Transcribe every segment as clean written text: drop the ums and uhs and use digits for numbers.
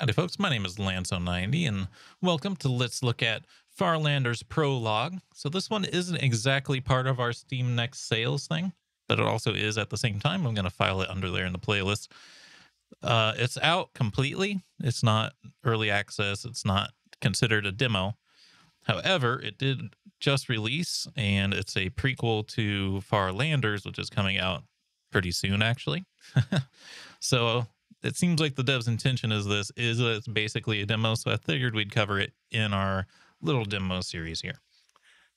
Howdy folks, my name is Lanso90 and welcome to Let's Look at Farlanders Prologue. So this one isn't exactly part of our Steam Next sales thing, but it also is at the same time. I'm going to file it under there in the playlist. It's out completely. It's not early access. It's not considered a demo. However, it did just release and it's a prequel to Farlanders, which is coming out pretty soon actually. So it seems like the dev's intention is it's basically a demo, so I figured we'd cover it in our little demo series here.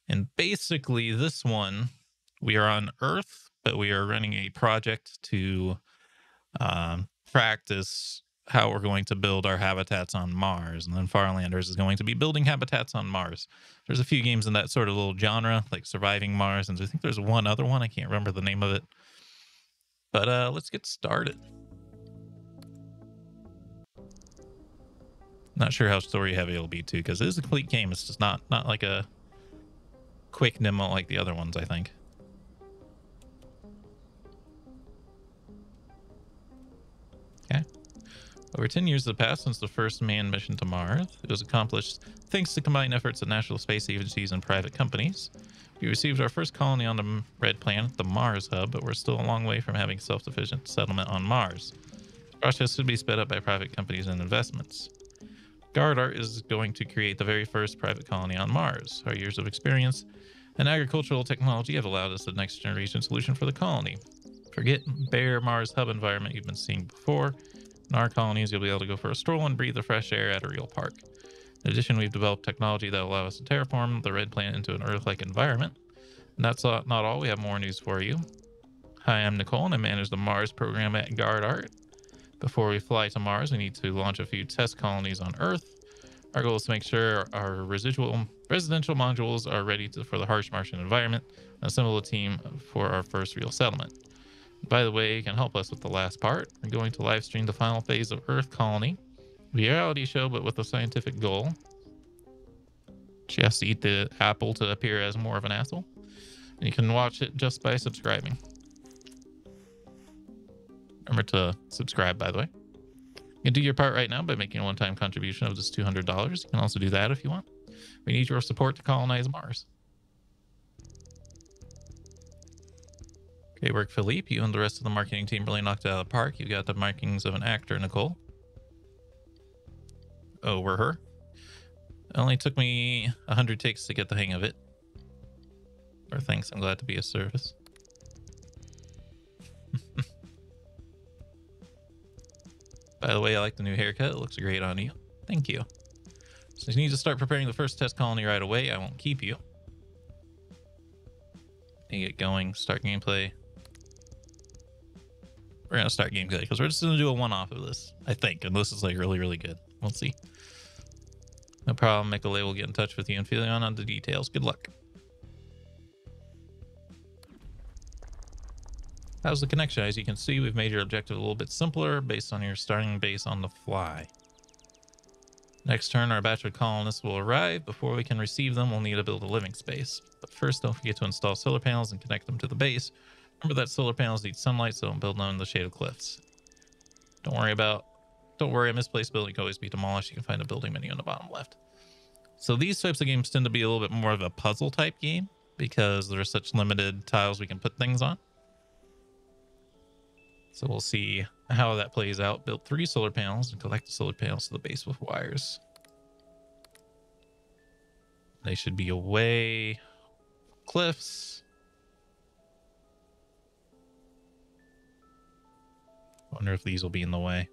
And basically this one, we are on Earth, but we are running a project to practice how we're going to build our habitats on Mars. And then Farlanders is going to be building habitats on Mars. There's a few games in that sort of little genre, like Surviving Mars, and I think there's one other one. I can't remember the name of it. But let's get started. Not sure how story heavy it'll be too, because it is a complete game. It's just not like a quick demo like the other ones, I think. Okay. Over 10 years have passed since the first manned mission to Mars. It was accomplished thanks to combined efforts of national space agencies and private companies. We received our first colony on the red planet, the Mars Hub, but we're still a long way from having self-sufficient settlement on Mars. The process should be sped up by private companies and investments. GuardArt is going to create the very first private colony on Mars. Our years of experience and agricultural technology have allowed us the next generation solution for the colony. Forget bare Mars hub environment you've been seeing before. In our colonies, you'll be able to go for a stroll and breathe the fresh air at a real park. In addition, we've developed technology that will allow us to terraform the red planet into an Earth-like environment. And that's not all. We have more news for you. Hi, I'm Nicole, and I manage the Mars program at GuardArt. Before we fly to Mars, we need to launch a few test colonies on Earth. Our goal is to make sure our residential modules are ready for the harsh Martian environment and assemble a team for our first real settlement. By the way, you can help us with the last part. We're going to live stream the final phase of Earth Colony, a reality show, but with a scientific goal. She has to eat the apple to appear as more of an asshole. And you can watch it just by subscribing. Remember to subscribe, by the way. You can do your part right now by making a one-time contribution of just $200. You can also do that if you want. We need your support to colonize Mars. Great work, Philippe. You and the rest of the marketing team really knocked it out of the park. You got the markings of an actor, Nicole. Over her. It only took me 100 takes to get the hang of it. Or thanks, I'm glad to be of service. By the way, I like the new haircut. It looks great on you. Thank you. So you need to start preparing the first test colony right away. I won't keep you. You get going, start gameplay. We're going to start gameplay because we're just going to do a one-off of this, I think. And this is like really, really good. We'll see. No problem. Michael will get in touch with you and fill you in on the details. Good luck. How's the connection? As you can see, we've made your objective a little bit simpler based on your starting base on the fly. Next turn, our batch of colonists will arrive. Before we can receive them, we'll need to build a living space. But first, don't forget to install solar panels and connect them to the base. Remember that solar panels need sunlight, so don't build them in the shade of cliffs. Don't worry, a misplaced building can always be demolished. You can find a building menu on the bottom left. So these types of games tend to be a little bit more of a puzzle type game because there are such limited tiles we can put things on. So we'll see how that plays out. Build 3 solar panels and collect the solar panels to the base with wires. They should be away cliffs. Wonder if these will be in the way.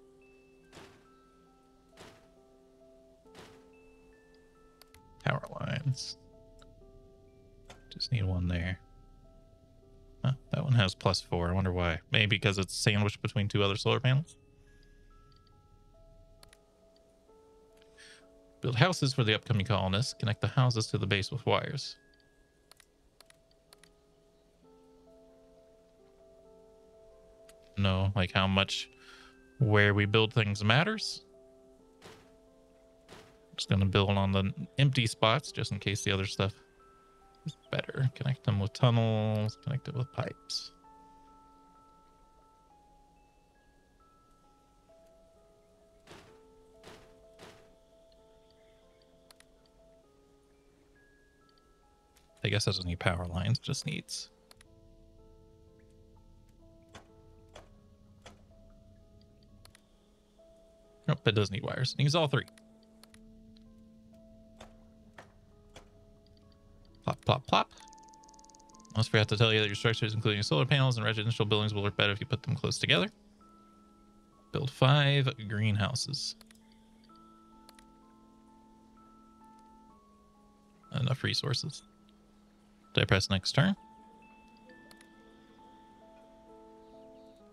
Power lines. Just need one there. Huh, that one has +4. I wonder why. Maybe because it's sandwiched between 2 other solar panels. Build houses for the upcoming colonists. Connect the houses to the base with wires. No, like how much where we build things matters. Just gonna build on the empty spots just in case the other stuff is better. Connect them with tunnels, connect it with pipes. I guess that doesn't need power lines, just needs... Nope, it does need wires. It needs all three. Plop, plop, plop. Almost forgot to tell you that your structures, including solar panels and residential buildings, will work better if you put them close together. Build 5 greenhouses. Enough resources. Did I press next turn?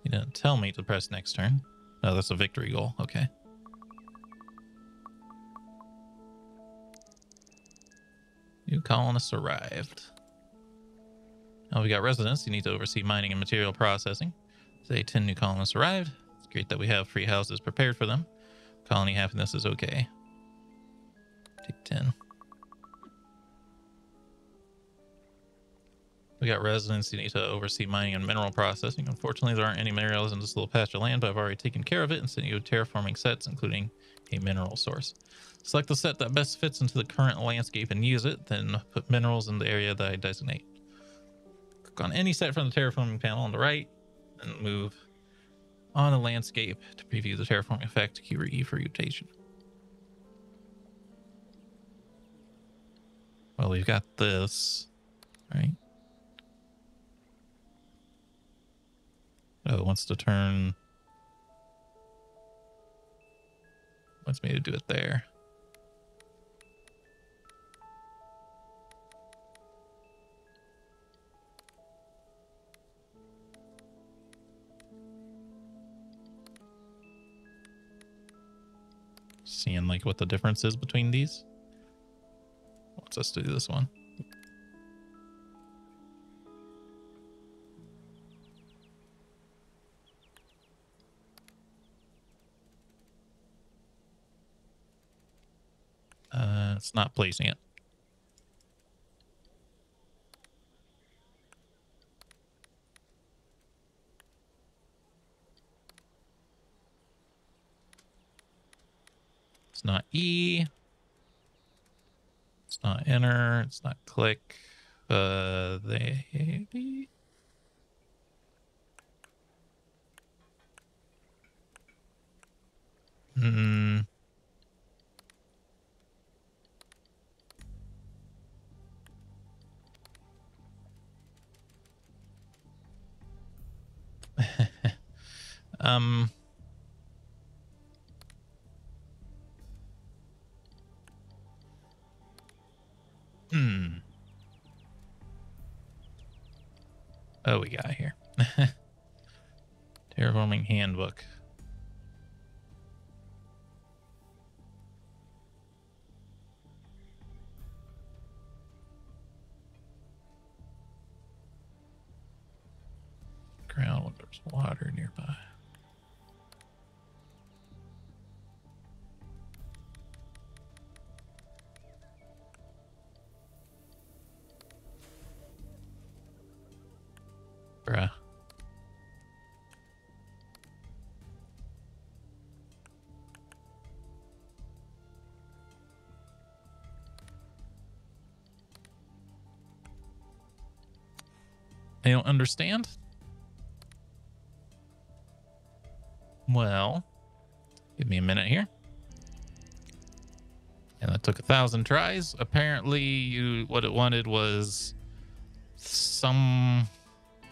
You didn't tell me to press next turn. Oh, that's a victory goal. Okay. New colonists arrived. Now we got residents. You need to oversee mining and material processing. Say 10 new colonists arrived. It's great that we have free houses prepared for them. Colony happiness is okay. Take 10. We got residents. You need to oversee mining and mineral processing. Unfortunately, there aren't any minerals in this little patch of land, but I've already taken care of it and sent you terraforming sets, including a mineral source. Select the set that best fits into the current landscape and use it, then put minerals in the area that I designate. Click on any set from the terraforming panel on the right, and move on a landscape to preview the terraforming effect. Keyword E for rotation. Well, we've got this, right? Oh, it wants to turn... Wants me to do it there. Seeing like what the difference is between these. Wants us to do this one. It's not placing it. It's not E. It's not enter. It's not click. They... Oh, we got here. Terraforming handbook. Ground when there's water nearby. Bruh. I don't understand. Well, give me a minute here. And that took 1,000 tries. Apparently, what it wanted was some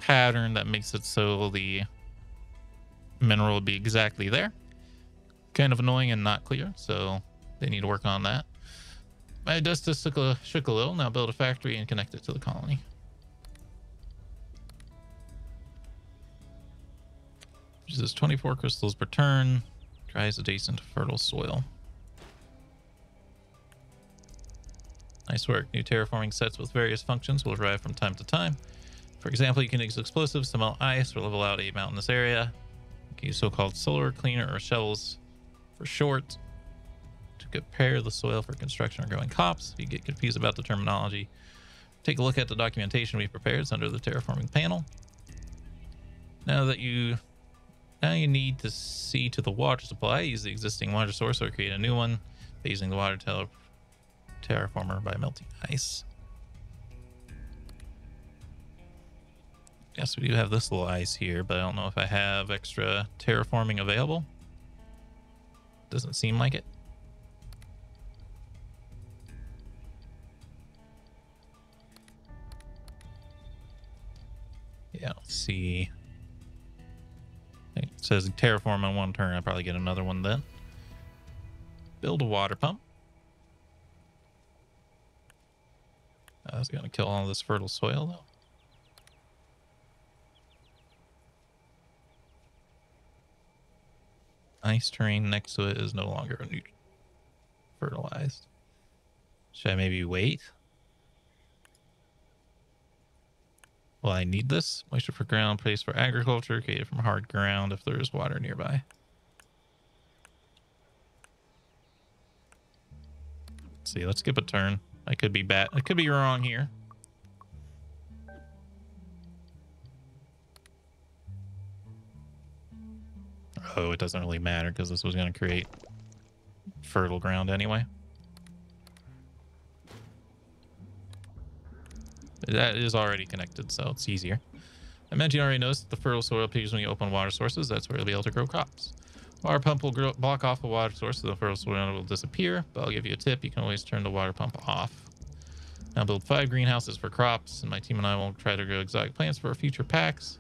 pattern that makes it so the mineral will be exactly there. Kind of annoying and not clear, so they need to work on that. My dust just shook a little. Now build a factory and connect it to the colony. Uses 24 crystals per turn. Dries adjacent to fertile soil. Nice work. New terraforming sets with various functions will arrive from time to time. For example, you can use explosives to melt ice or level out a mountainous area. You can use so-called solar cleaner or shovels for short to prepare the soil for construction or growing crops. If you get confused about the terminology, take a look at the documentation we prepared. It's under the terraforming panel. Now you need to see to the water supply. Use the existing water source or create a new one by using the water terraformer by melting ice. Yes, we do have this little ice here, but I don't know if I have extra terraforming available. Doesn't seem like it. Yeah, let's see. It says terraform on one turn. I'll probably get another one then. Build a water pump. That's going to kill all this fertile soil, though. Ice terrain next to it is no longer fertilized. Should I maybe wait? Well, I need this. Moisture for ground, place for agriculture, created from hard ground if there is water nearby. Let's see, let's skip a turn. I could be bad. I could be wrong here. Oh, it doesn't really matter because this was going to create fertile ground anyway. That is already connected, so it's easier. I imagine you already noticed that the fertile soil appears when you open water sources. That's where you'll be able to grow crops. Water pump will block off the water source, so the fertile soil will disappear. But I'll give you a tip. You can always turn the water pump off. Now build 5 greenhouses for crops, and my team and I will try to grow exotic plants for future packs.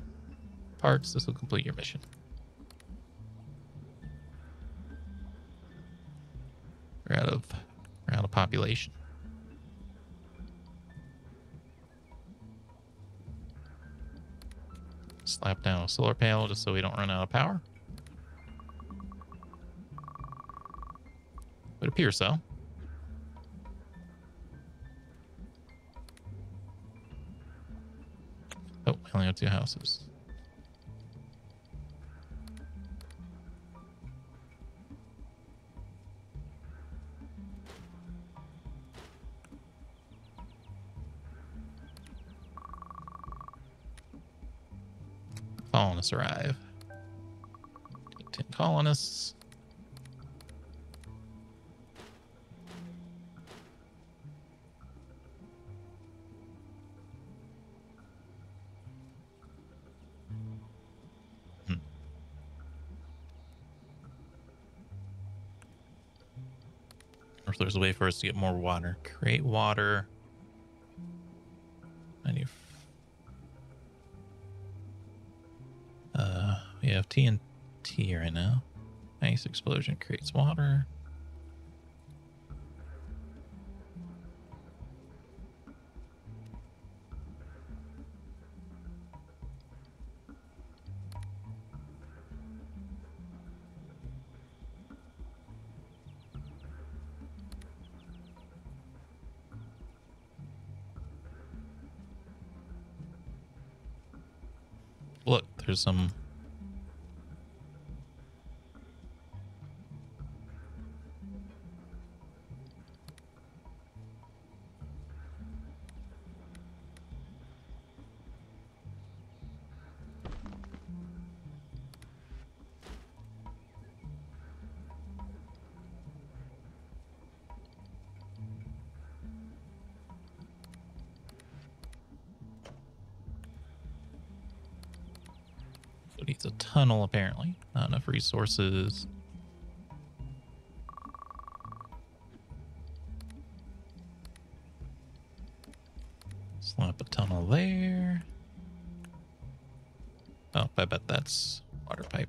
Parts. This will complete your mission. We're out of population. Slap down a solar panel just so we don't run out of power. It appears so. Oh, we only have 2 houses. Colonists arrive. 10 colonists. Or if there's a way for us to get more water. Create water. We have TNT right now. Ice explosion creates water. Look, there's some... It needs a tunnel, apparently. Not enough resources. Slap a tunnel there. Oh, I bet that's water pipe.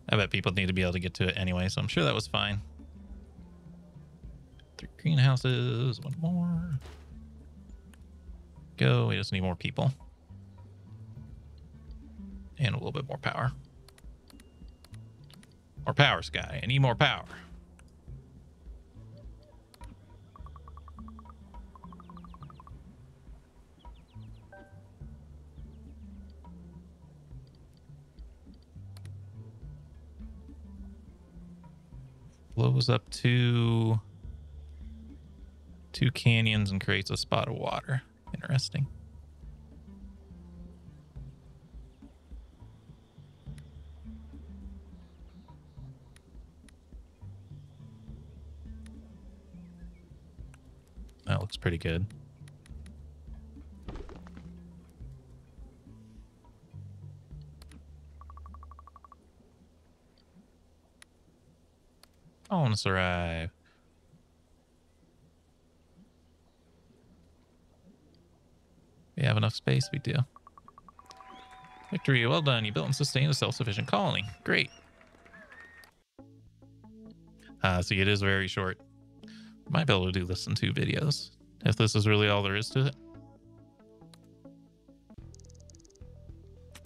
I bet people need to be able to get to it anyway, so I'm sure that was fine. 3 greenhouses, 1 more. Go, we just need more people. And a little bit more power. More power, Sky. I need more power. Blows up 2 canyons and creates a spot of water. Interesting. That looks pretty good. Colonists arrive. We have enough space? We do. Victory, well done. You built and sustained a self-sufficient colony. Great. See, it is very short. Might be able to do this in 2 videos, if this is really all there is to it.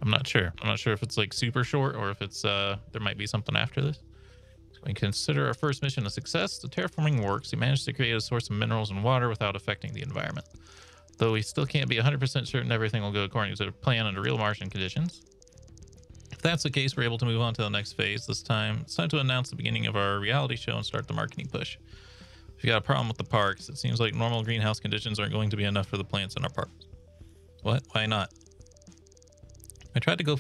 I'm not sure. I'm not sure if it's like super short or if it's there might be something after this. So we consider our first mission a success. The terraforming works. We managed to create a source of minerals and water without affecting the environment. Though we still can't be 100% certain everything will go according to the plan under real Martian conditions. If that's the case, we're able to move on to the next phase. This time, it's time to announce the beginning of our reality show and start the marketing push. If you got a problem with the parks, it seems like normal greenhouse conditions aren't going to be enough for the plants in our parks. What? Why not? I tried to grow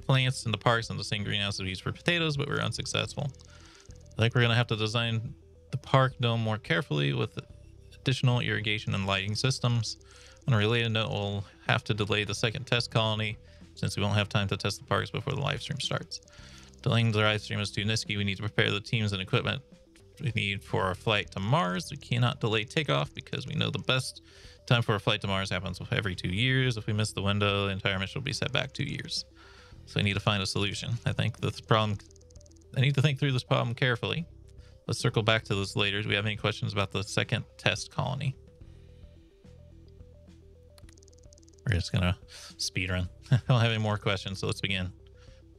plants in the parks in the same greenhouse we used for potatoes, but we were unsuccessful. I think we're going to have to design the park dome more carefully with additional irrigation and lighting systems. On a related note, we'll have to delay the second test colony since we won't have time to test the parks before the live stream starts. Delaying the live stream is too risky. We need to prepare the teams and equipment we need for our flight to Mars. We cannot delay takeoff because we know the best time for a flight to Mars happens every 2 years. If we miss the window, the entire mission will be set back 2 years. So I need to find a solution. I need to think through this problem carefully. Let's circle back to this later. Do we have any questions about the second test colony? We're just gonna speed run. I don't have any more questions, so let's begin.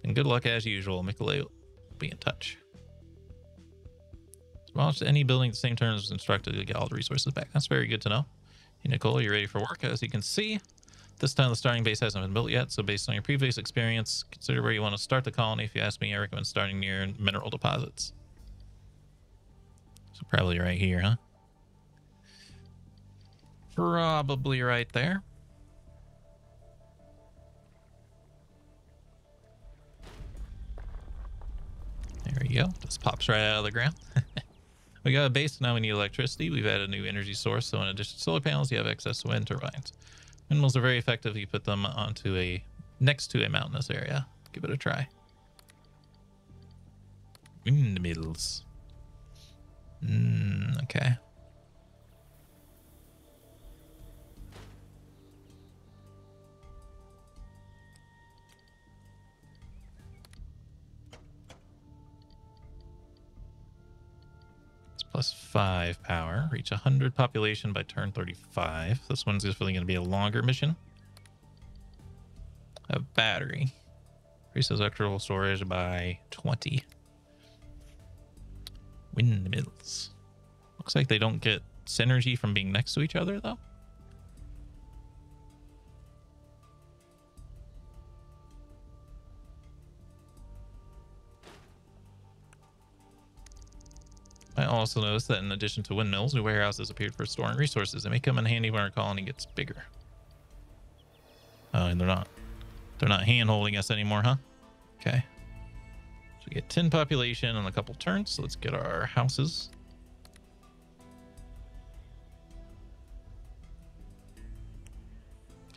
And good luck as usual. Mikolay will be in touch. Launch any building at the same turn as instructed to get all the resources back. That's very good to know. Hey, Nicole, you're ready for work. As you can see, this time the starting base hasn't been built yet, so based on your previous experience, consider where you want to start the colony. If you ask me, I recommend starting near mineral deposits. So probably right here, huh? Probably right there. There we go. Just pops right out of the ground. We got a base, now we need electricity. We've added a new energy source, so in addition to solar panels, you have access to wind turbines. Windmills are very effective if you put them next to a mountainous area. Give it a try. Windmills. Okay. Plus 5 power. Reach 100 population by turn 35. This one's definitely going to be a longer mission. A battery. Increases electrical storage by 20. Windmills. Looks like they don't get synergy from being next to each other, though. I also noticed that in addition to windmills, new warehouses appeared for storing resources. They may come in handy when our colony gets bigger. Oh, and they're not hand-holding us anymore, huh? Okay. So we get 10 population in a couple turns. So let's get our houses.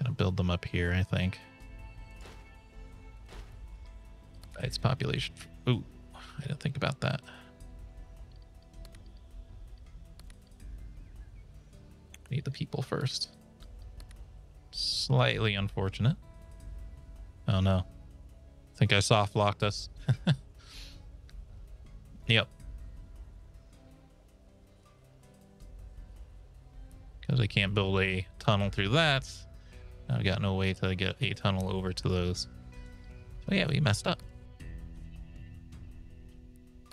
Gonna build them up here, I think. It's population. Ooh, I didn't think about that. Need the people first. Slightly unfortunate. Oh no. I think I soft locked us. Yep. Because I can't build a tunnel through that. I've got no way to get a tunnel over to those. So yeah, we messed up.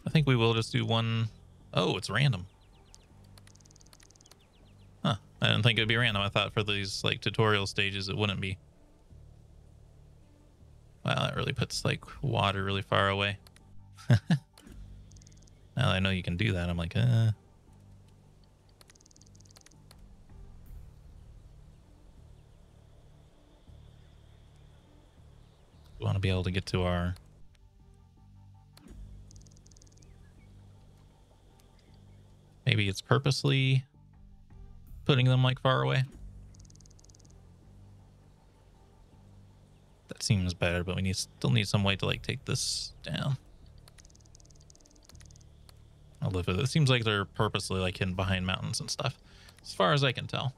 I think we will just do one. Oh, it's random. Huh. I didn't think it'd be random. I thought for these like tutorial stages it wouldn't be. Wow, that really puts like water really far away. Now that I know you can do that, I'm like, We want to be able to get to our... Maybe it's purposely putting them like far away. That seems better, but we still need some way to like take this down. I'll live with it. It seems like they're purposely like hidden behind mountains and stuff, as far as I can tell.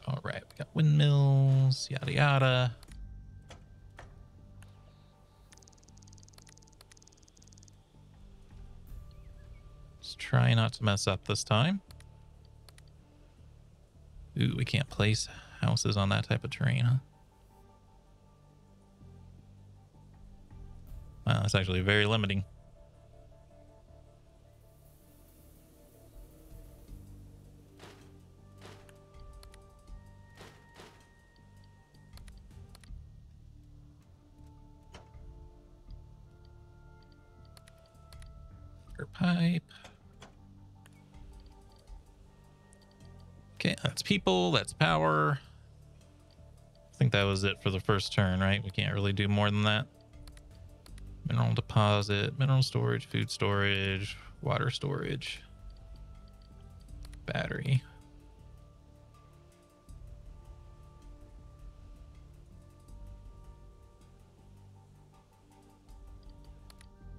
All right, we got windmills, yada yada. Let's try not to mess up this time. Ooh, we can't place houses on that type of terrain, huh? Wow, that's actually very limiting. Pipe. Okay, that's people, that's power. I think that was it for the first turn, right? We can't really do more than that. Mineral deposit, mineral storage, food storage, water storage, battery.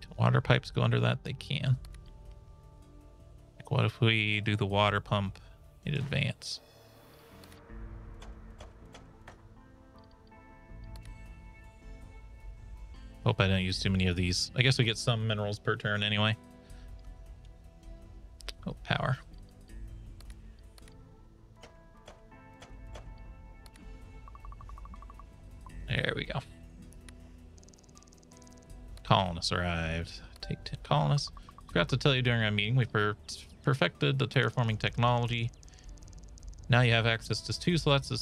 Can water pipes go under that? They can. Like, what if we do the water pump in advance? Hope I didn't use too many of these. I guess we get some minerals per turn anyway. Oh, power. There we go. Colonists arrived. Take 10 colonists. Forgot to tell you during our meeting, we perfected the terraforming technology. Now you have access to 2 slots to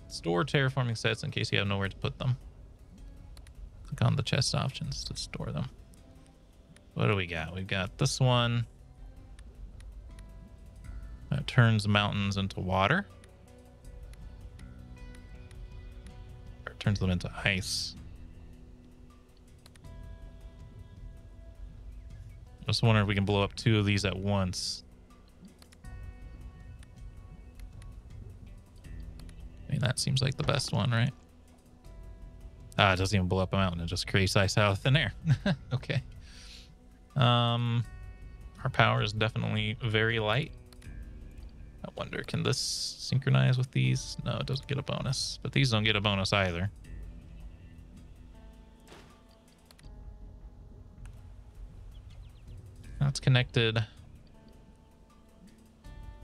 store terraforming sets in case you have nowhere to put them. Click on the chest options to store them. What do we got? We've got this one that turns mountains into water. Or turns them into ice. Just wonder if we can blow up 2 of these at once. I mean, that seems like the best one, right? Ah, it doesn't even blow up a mountain. It just creates ice out of thin air. Okay. Our power is definitely very light. I wonder, can this synchronize with these? No, it doesn't get a bonus. But these don't get a bonus either. That's connected.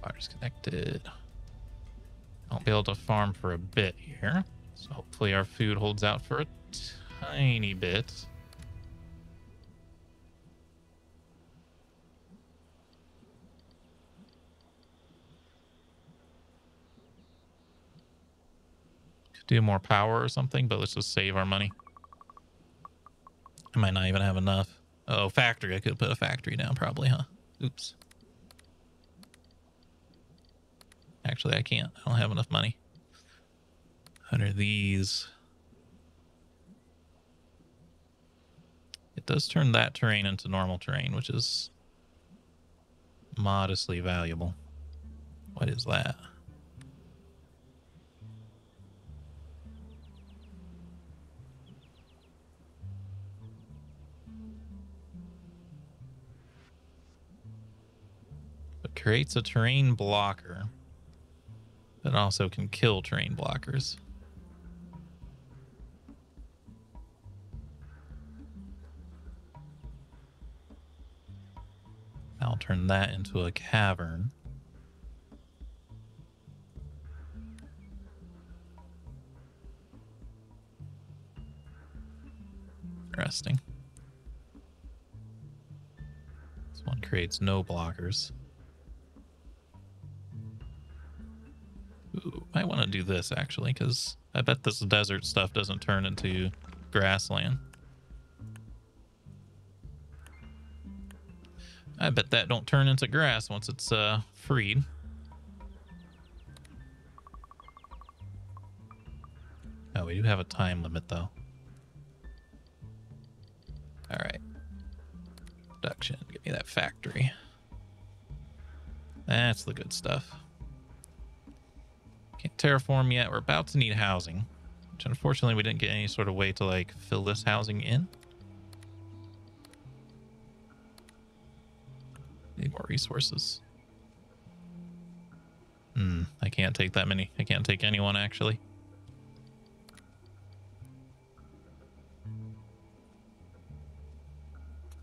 Water's connected. I'll be able to farm for a bit here. So hopefully our food holds out for a tiny bit. Could do more power or something, but let's just save our money. I might not even have enough. Oh, factory. I could put a factory down probably, huh? Oops. Actually, I can't. I don't have enough money. Under these. It does turn that terrain into normal terrain, which is modestly valuable. What is that? It creates a terrain blocker that also can kill terrain blockers. I'll turn that into a cavern. Interesting. This one creates no blockers. Ooh, I want to do this actually, because I bet this desert stuff doesn't turn into grassland. I bet that don't turn into grass once it's freed. Oh, we do have a time limit though. All right. Production, give me that factory. That's the good stuff. Can't terraform yet. We're about to need housing. Which unfortunately we didn't get any sort of way to like fill this housing in. Need more resources. I can't take that many. I can't take anyone actually.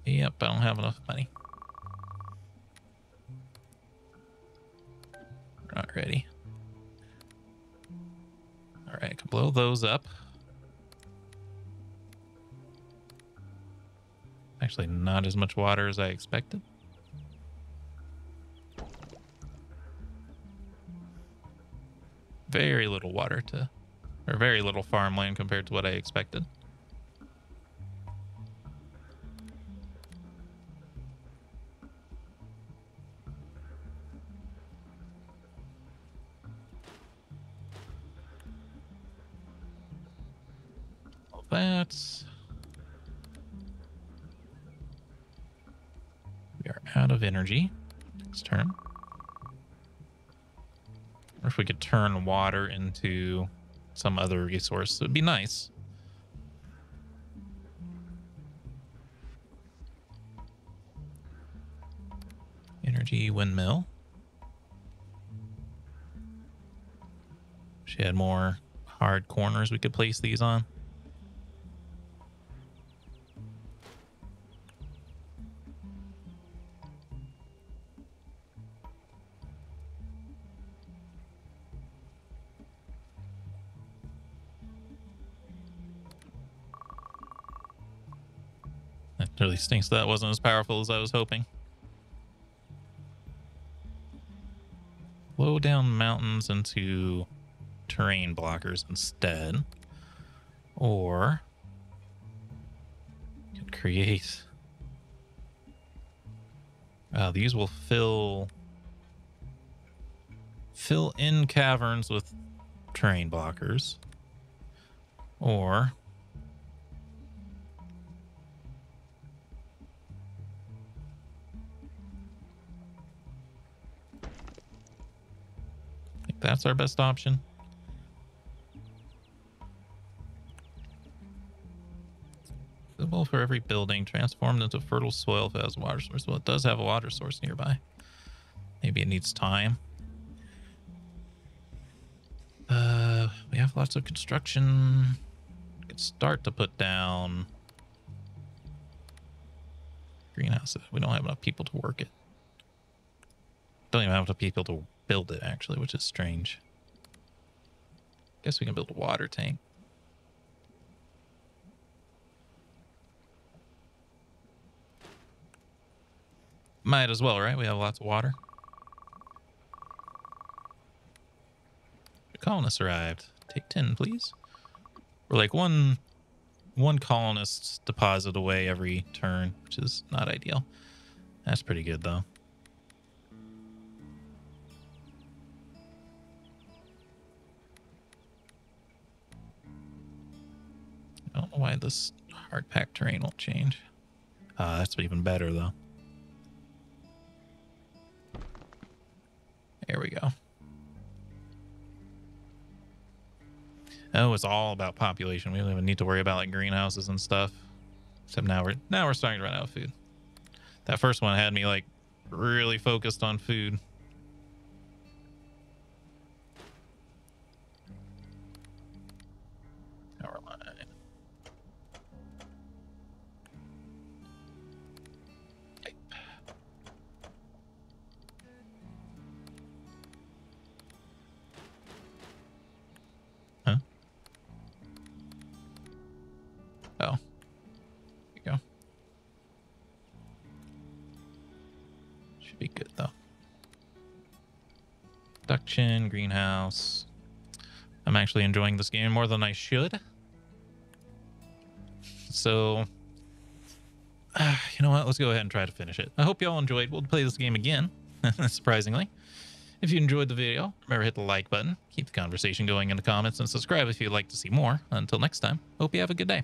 Yep, I don't have enough money. We're not ready. All right, I can blow those up. Actually, not as much water as I expected. Very little water or very little farmland compared to what I expected. All that. We are out of energy. Next turn. Or if we could turn water into some other resource, it would be nice. Energy windmill. She had more hard corners we could place these on. It really stinks that wasn't as powerful as I was hoping. Blow down mountains into terrain blockers instead. Or you could create... these will fill in caverns with terrain blockers. Or... that's our best option. Visible for every building transformed into fertile soil if it has a water source. Well, it does have a water source nearby. Maybe it needs time. We have lots of construction. We could start to put down greenhouses. We don't have enough people to work it. Don't even have enough people to build it, actually, which is strange. Guess we can build a water tank. Might as well, right? We have lots of water. The colonists arrived. Take 10, please. We're like one colonist deposit away every turn, which is not ideal. That's pretty good, though. I don't know why this hard packed terrain won't change. That's even better, though. There we go. Oh, it's all about population. We don't even need to worry about like greenhouses and stuff. Except now we're starting to run out of food. That first one had me like really focused on food. Power line. Huh? Oh. There you go. Should be good though. Production, greenhouse. I'm actually enjoying this game more than I should. So, you know what? Let's go ahead and try to finish it. I hope y'all enjoyed. We'll play this game again, surprisingly. If you enjoyed the video, remember hit the like button, keep the conversation going in the comments, and subscribe if you'd like to see more. Until next time, hope you have a good day.